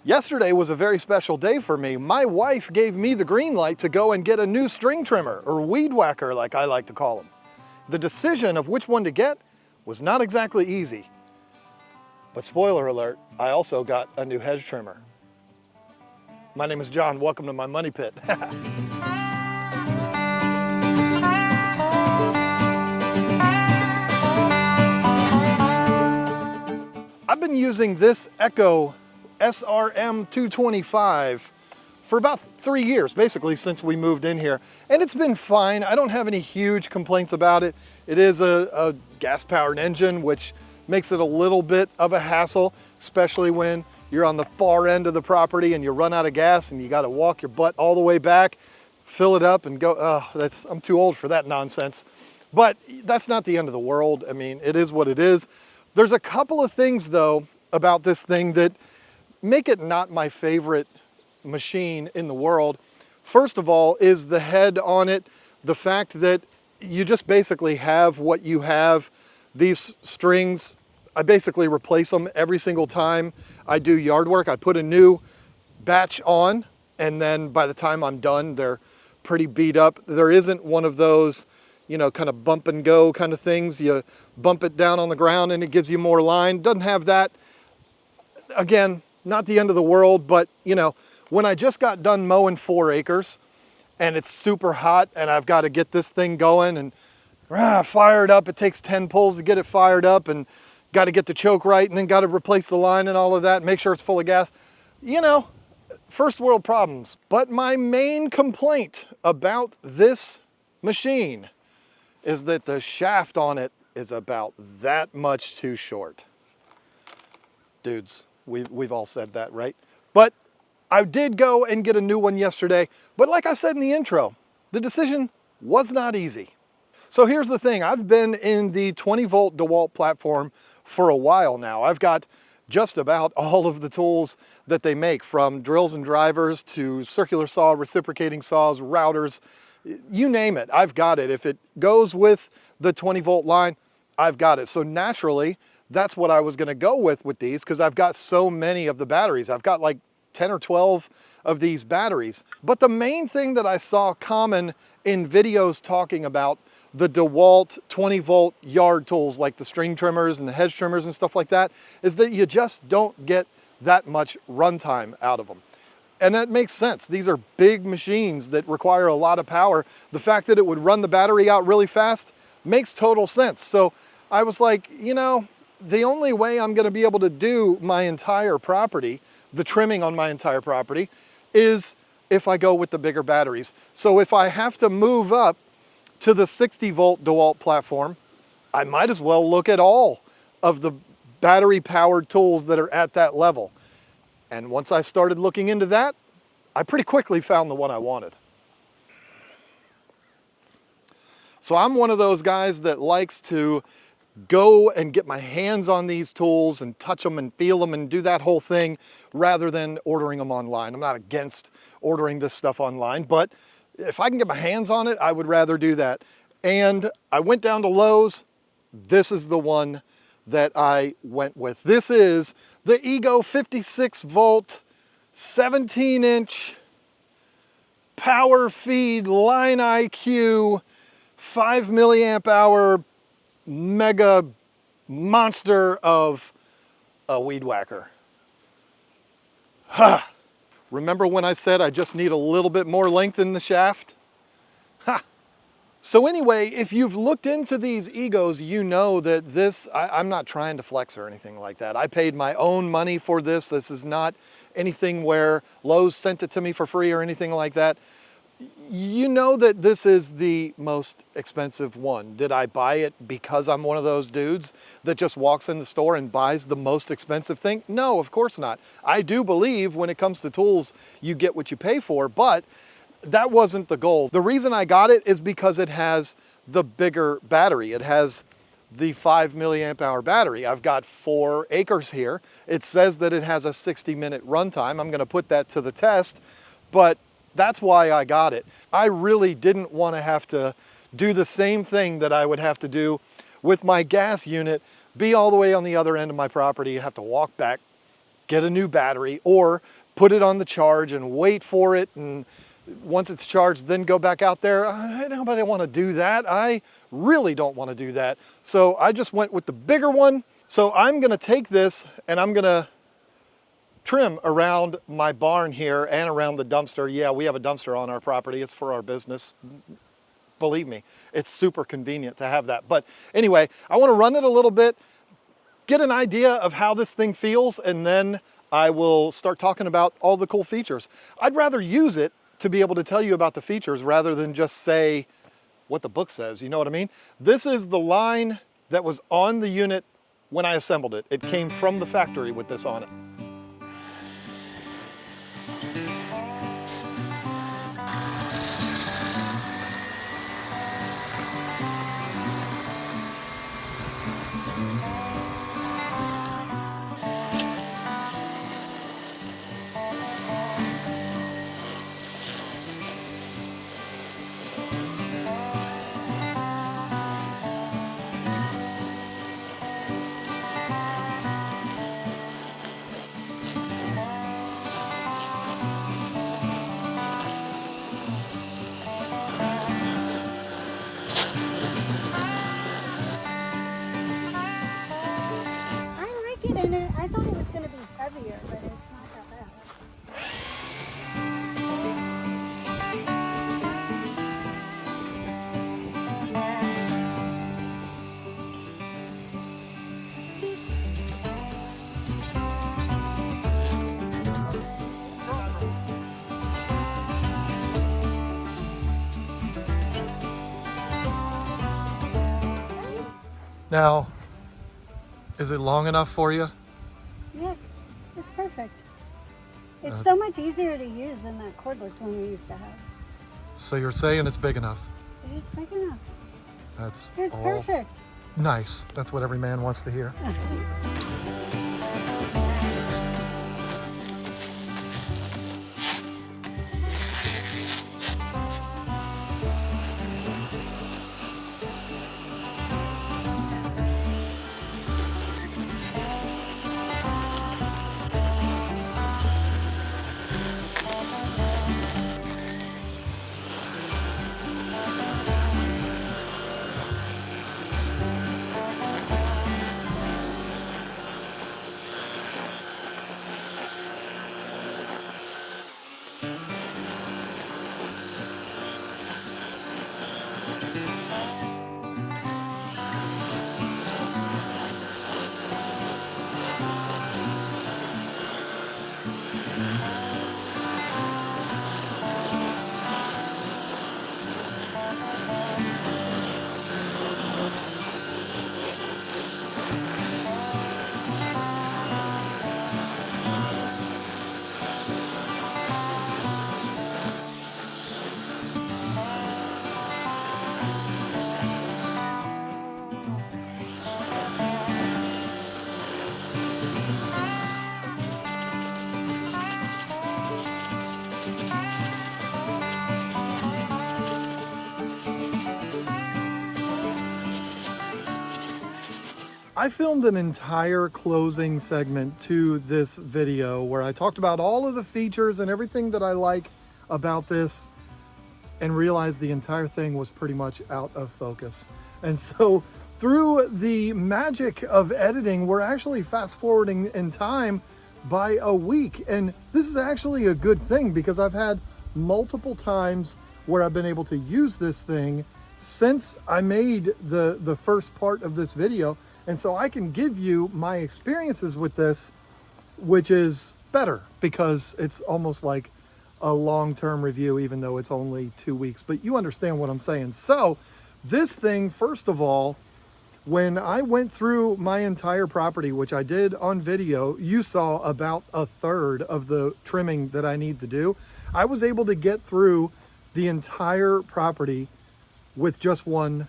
Yesterday was a very special day for me. My wife gave me the green light to go and get a new string trimmer, or weed whacker like I like to call them. The decision of which one to get was not exactly easy. But spoiler alert, I also got a new hedge trimmer. My name is John, welcome to my money pit. I've been using this Echo SRM 225 for about 3 years, basically since we moved in here. And it's been fine. I don't have any huge complaints about it. It is a gas-powered engine, which makes it a little bit of a hassle, especially when you're on the far end of the property and you run out of gas and you got to walk your butt all the way back, fill it up and go, I'm too old for that nonsense. But that's not the end of the world. I mean, it is what it is. There's a couple of things though about this thing that make it not my favorite machine in the world. First of all is the head on it, the fact that you just basically have what you have. These strings, I basically replace them every single time I do yard work. I put a new batch on, and then by the time I'm done, they're pretty beat up. There isn't one of those, you know, kind of bump and go kind of things. You bump it down on the ground and it gives you more line. Doesn't have that. Again, not the end of the world, but you know, when I just got done mowing 4 acres and it's super hot and I've got to get this thing going and fire it up. It takes 10 pulls to get it fired up, and got to get the choke right, and then got to replace the line and all of that, make sure it's full of gas. You know, first world problems. But my main complaint about this machine is that the shaft on it is about that much too short. Dudes, we've all said that, right? But I did go and get a new one yesterday, but like I said in the intro, the decision was not easy. So here's the thing, I've been in the 20 volt DeWalt platform for a while now. I've got just about all of the tools that they make, from drills and drivers to circular saw, reciprocating saws, routers, you name it, I've got it. If it goes with the 20 volt line, I've got it. So naturally, that's what I was gonna go with these, because I've got so many of the batteries. I've got like 10 or 12 of these batteries. But the main thing that I saw common in videos talking about the DeWalt 20 volt yard tools, like the string trimmers and the hedge trimmers and stuff like that, is that you just don't get that much runtime out of them. And that makes sense. These are big machines that require a lot of power. The fact that it would run the battery out really fast makes total sense. So I was like, you know, the only way I'm gonna be able to do my entire property, the trimming on my entire property, is if I go with the bigger batteries. So if I have to move up to the 60 volt DeWalt platform, I might as well look at all of the battery powered tools that are at that level. And once I started looking into that, I pretty quickly found the one I wanted. So I'm one of those guys that likes to go and get my hands on these tools and touch them and feel them and do that whole thing rather than ordering them online. I'm not against ordering this stuff online, but if I can get my hands on it, I would rather do that. And I went down to Lowe's. This is the one that I went with. This is the Ego 56 volt, 17 inch power feed line IQ, 5 milliamp hour mega monster of a weed whacker. Ha! Remember when I said I just need a little bit more length in the shaft? Ha! So anyway, if you've looked into these Egos, you know that this, I'm not trying to flex or anything like that. I paid my own money for this. This is not anything where Lowe's sent it to me for free or anything like that. You know that this is the most expensive one. Did I buy it because I'm one of those dudes that just walks in the store and buys the most expensive thing? No, of course not. I do believe when it comes to tools, you get what you pay for, but that wasn't the goal. The reason I got it is because it has the bigger battery. It has the 5 milliamp hour battery. I've got 4 acres here. It says that it has a 60-minute runtime. I'm gonna put that to the test, but that's why I got it. I really didn't want to have to do the same thing that I would have to do with my gas unit, be all the way on the other end of my property, have to walk back, get a new battery, or put it on the charge and wait for it, and once it's charged, then go back out there. Nobody want to do that. I really don't want to do that. So I just went with the bigger one. So I'm gonna take this and I'm gonna trim around my barn here and around the dumpster. Yeah, we have a dumpster on our property. It's for our business. Believe me, it's super convenient to have that. But anyway, I want to run it a little bit, get an idea of how this thing feels, and then I will start talking about all the cool features. I'd rather use it to be able to tell you about the features rather than just say what the book says, you know what I mean? This is the line that was on the unit when I assembled it. It came from the factory with this on it. And I thought it was going to be heavier, but it's not that bad. Now, is it long enough for you? Yeah, it's perfect. It's so much easier to use than that cordless one we used to have. So you're saying it's big enough? It's big enough. It's all perfect. Nice. That's what every man wants to hear. I filmed an entire closing segment to this video where I talked about all of the features and everything that I like about this, and realized the entire thing was pretty much out of focus. And so through the magic of editing, we're actually fast forwarding in time by a week. And this is actually a good thing because I've had multiple times where I've been able to use this thing since I made the first part of this video. And so I can give you my experiences with this, which is better because it's almost like a long-term review, even though it's only 2 weeks, but you understand what I'm saying. So this thing, first of all, when I went through my entire property, which I did on video, you saw about a third of the trimming that I need to do. I was able to get through the entire property with just one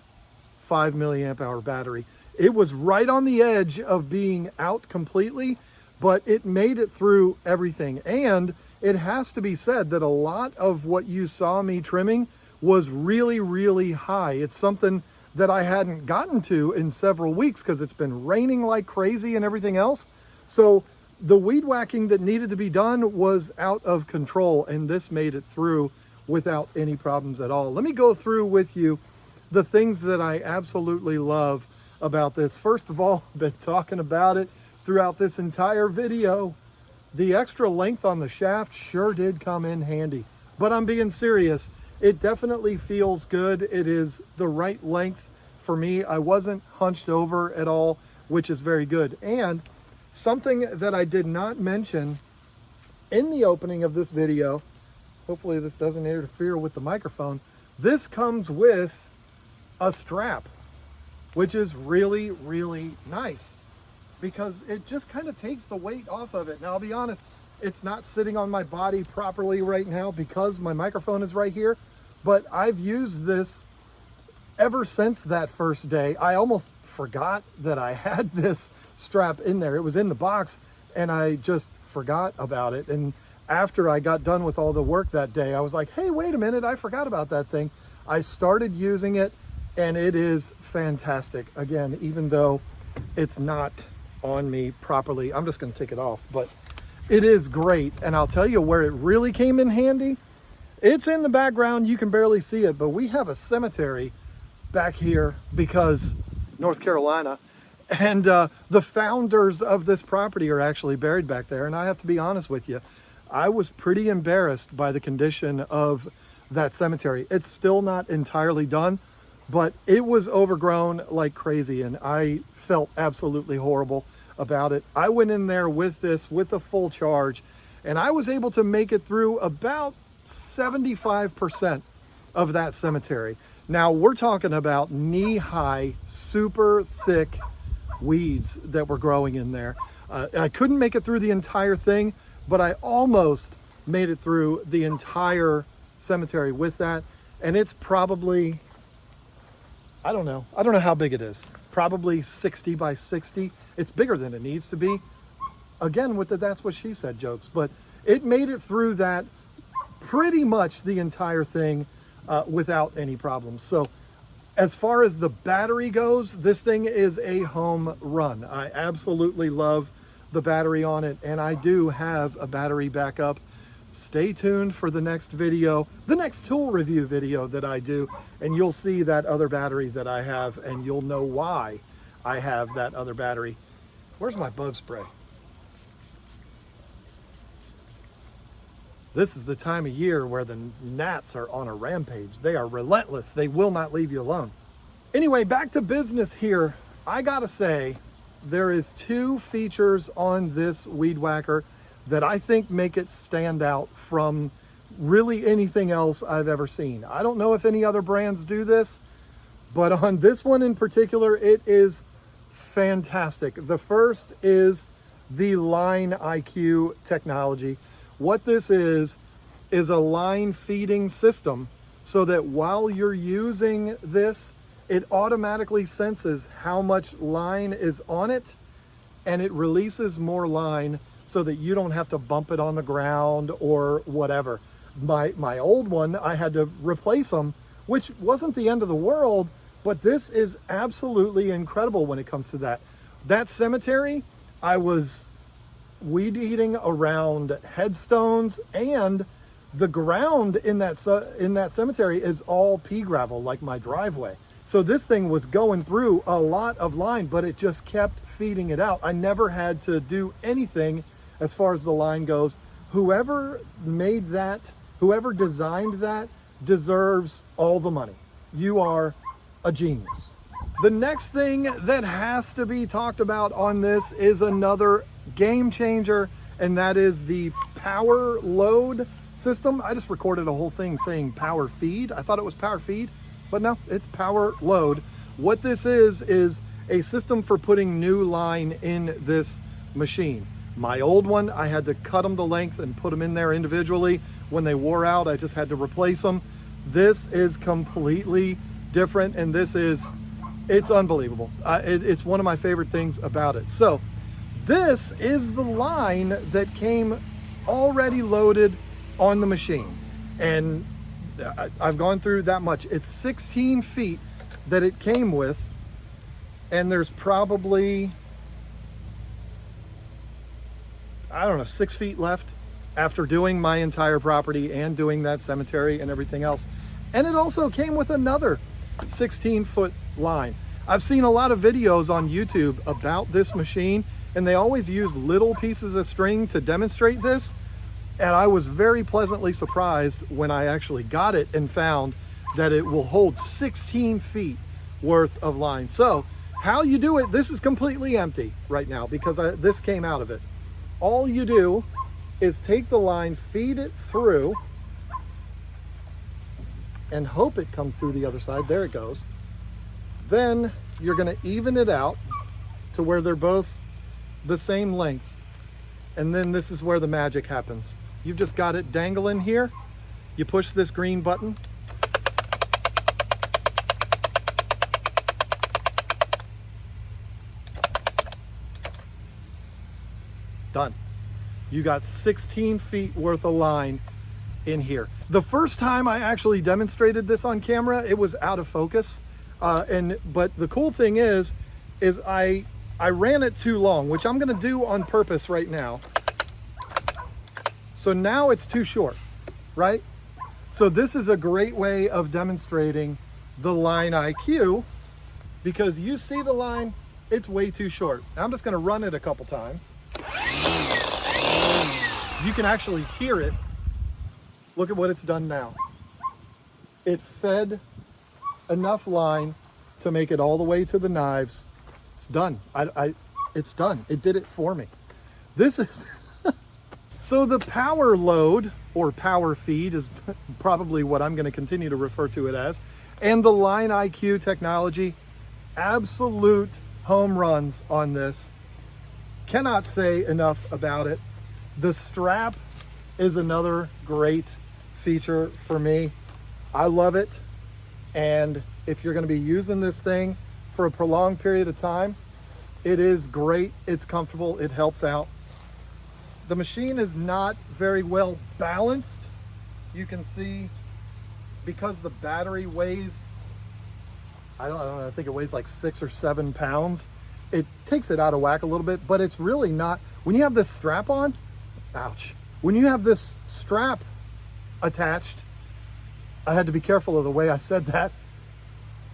5 milliamp hour battery. It was right on the edge of being out completely, but it made it through everything. And it has to be said that a lot of what you saw me trimming was really, really high. It's something that I hadn't gotten to in several weeks because it's been raining like crazy and everything else. So the weed whacking that needed to be done was out of control, and this made it through without any problems at all. Let me go through with you the things that I absolutely love about this. First of all, I've been talking about it throughout this entire video. The extra length on the shaft sure did come in handy, but I'm being serious. It definitely feels good. It is the right length for me. I wasn't hunched over at all, which is very good. And something that I did not mention in the opening of this video, hopefully this doesn't interfere with the microphone, this comes with a strap, which is really, really nice because it just kind of takes the weight off of it. Now, I'll be honest, it's not sitting on my body properly right now because my microphone is right here, but I've used this ever since that first day. I almost forgot that I had this strap in there. It was in the box and I just forgot about it. And after I got done with all the work that day, I was like, hey, wait a minute, I forgot about that thing. I started using it and it is fantastic. Again, even though it's not on me properly, I'm just gonna take it off, but it is great. And I'll tell you where it really came in handy. It's in the background, you can barely see it, but we have a cemetery back here because North Carolina, and the founders of this property are actually buried back there. And I have to be honest with you, I was pretty embarrassed by the condition of that cemetery. It's still not entirely done, but it was overgrown like crazy and I felt absolutely horrible about it. I went in there with this, with a full charge, and I was able to make it through about 75% of that cemetery. Now we're talking about knee-high, super thick weeds that were growing in there. I couldn't make it through the entire thing, but I almost made it through the entire cemetery with that. And it's probably, I don't know how big it is. Probably 60 by 60. It's bigger than it needs to be. Again, with the "that's what she said" jokes, but it made it through that pretty much the entire thing without any problems. So as far as the battery goes, this thing is a home run. I absolutely love the battery on it, and I do have a battery backup. Stay tuned for the next video, the next tool review video that I do, and you'll see that other battery that I have, and you'll know why I have that other battery. Where's my bug spray? This is the time of year where the gnats are on a rampage. They are relentless. They will not leave you alone. Anyway, back to business here. I gotta say, there is two features on this weed whacker that I think make it stand out from really anything else I've ever seen. I don't know if any other brands do this, but on this one in particular, it is fantastic. The first is the Line IQ technology. What this is a line feeding system so that while you're using this, it automatically senses how much line is on it and it releases more line so that you don't have to bump it on the ground or whatever. My old one, I had to replace them, which wasn't the end of the world, but this is absolutely incredible when it comes to that. That cemetery, I was weed eating around headstones, and the ground in that cemetery is all pea gravel, like my driveway. So this thing was going through a lot of line, but it just kept feeding it out. I never had to do anything as far as the line goes. Whoever made that, whoever designed that, deserves all the money. You are a genius. The next thing that has to be talked about on this is another game changer, and that is the power load system. I just recorded a whole thing saying power feed. I thought it was power feed, but no, it's power load. What this is a system for putting new line in this machine. My old one, I had to cut them to length and put them in there individually. When they wore out, I just had to replace them. This is completely different, and it's unbelievable. It's one of my favorite things about it. So this is the line that came already loaded on the machine. And I've gone through that much. It's 16 feet that it came with. And there's probably I don't know, 6 feet left after doing my entire property and doing that cemetery and everything else. And it also came with another 16-foot line. I've seen a lot of videos on YouTube about this machine, and they always use little pieces of string to demonstrate this. And I was very pleasantly surprised when I actually got it and found that it will hold 16 feet worth of line. So how you do it, this is completely empty right now because this came out of it. All you do is take the line, feed it through, and hope it comes through the other side. There it goes. Then you're gonna even it out to where they're both the same length. And then this is where the magic happens. You've just got it dangling here. You push this green button. Done. You got 16 feet worth of line in here. The first time I actually demonstrated this on camera, it was out of focus. But the cool thing is I ran it too long, which I'm gonna do on purpose right now. So now it's too short, right? So this is a great way of demonstrating the line IQ, because you see the line, it's way too short. Now I'm just gonna run it a couple times. You can actually hear it. Look at what it's done now. It fed enough line to make it all the way to the knives. It's done. It's done. It did it for me. This is, so the power load or power feed is probably what I'm going to continue to refer to it as. And the Line IQ technology, absolute home runs on this. Cannot say enough about it. The strap is another great feature for me. I love it. And if you're going to be using this thing for a prolonged period of time, it is great. It's comfortable. It helps out. The machine is not very well balanced. You can see, because the battery weighs, I don't know, I think it weighs like 6 or 7 pounds. It takes it out of whack a little bit, but it's really not. When you have this strap on, ouch. When you have this strap attached, I had to be careful of the way I said that.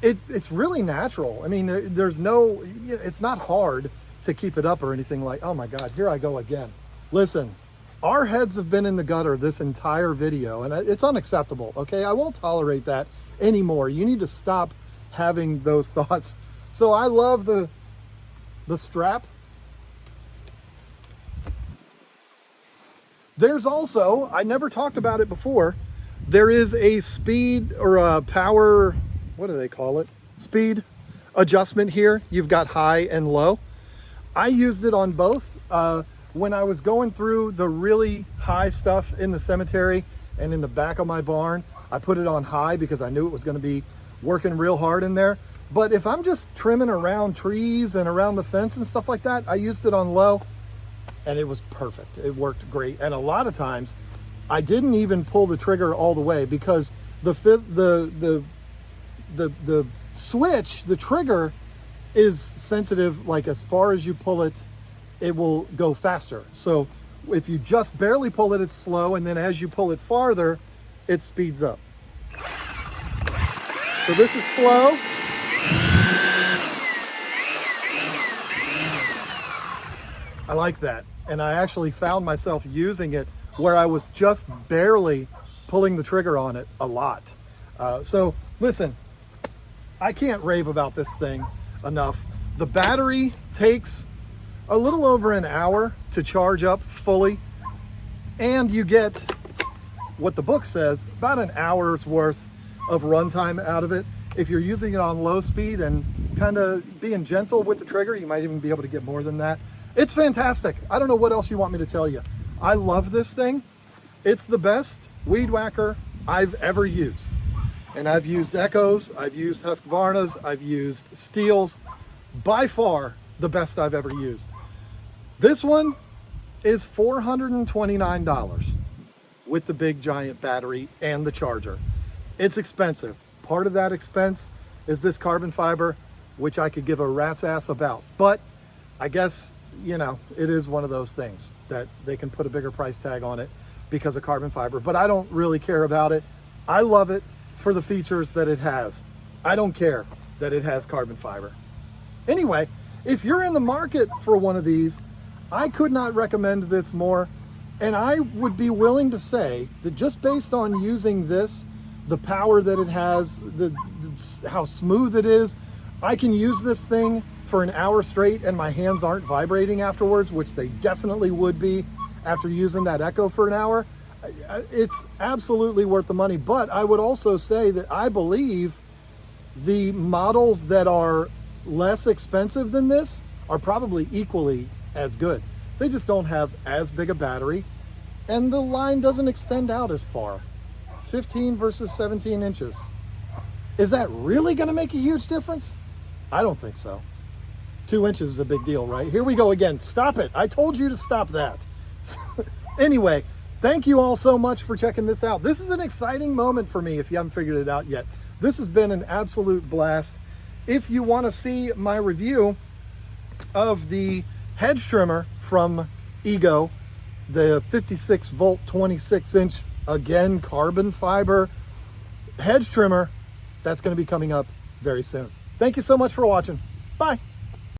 It's really natural. I mean, there's no, it's not hard to keep it up or anything like, oh my God, here I go again. Listen, our heads have been in the gutter this entire video, and it's unacceptable, okay? I won't tolerate that anymore. You need to stop having those thoughts. So I love the strap. There's also, I never talked about it before, there is a speed or a power, what do they call it? Speed adjustment here. You've got high and low. I used it on both. When I was going through the really high stuff in the cemetery and in the back of my barn, I put it on high because I knew it was going to be working real hard in there. But if I'm just trimming around trees and around the fence and stuff like that, I used it on low and it was perfect. It worked great. And a lot of times I didn't even pull the trigger all the way because the switch, the trigger is sensitive. Like as far as you pull it, it will go faster. So if you just barely pull it, it's slow. And then as you pull it farther, it speeds up. So this is slow. I like that. And I actually found myself using it where I was just barely pulling the trigger on it a lot. So listen, I can't rave about this thing enough. The battery takes a little over an hour to charge up fully, and you get what the book says, about an hour's worth of runtime out of it. If you're using it on low speed and kind of being gentle with the trigger, you might even be able to get more than that. It's fantastic. I don't know what else you want me to tell you. I love this thing. It's the best weed whacker I've ever used. And I've used Echoes, I've used Husqvarnas, I've used Stiehls. By far the best I've ever used. This one is $429 with the big giant battery and the charger. It's expensive. Part of that expense is this carbon fiber, which I could give a rat's ass about. But I guess you know, it is one of those things that they can put a bigger price tag on it because of carbon fiber, but I don't really care about it. I love it for the features that it has. I don't care that it has carbon fiber. Anyway, if you're in the market for one of these, I could not recommend this more. And I would be willing to say that just based on using this, the power that it has, how smooth it is, I can use this thing for an hour straight and my hands aren't vibrating afterwards, which they definitely would be after using that Echo for an hour. It's absolutely worth the money. But I would also say that I believe the models that are less expensive than this are probably equally as good. They just don't have as big a battery and the line doesn't extend out as far. 15 versus 17 inches. Is that really gonna make a huge difference? I don't think so. 2 inches is a big deal, right? Here we go again. Stop it. I told you to stop that. Anyway, thank you all so much for checking this out. This is an exciting moment for me if you haven't figured it out yet. This has been an absolute blast. If you want to see my review of the hedge trimmer from Ego, the 56 volt 26 inch, again, carbon fiber hedge trimmer, that's going to be coming up very soon. Thank you so much for watching. Bye.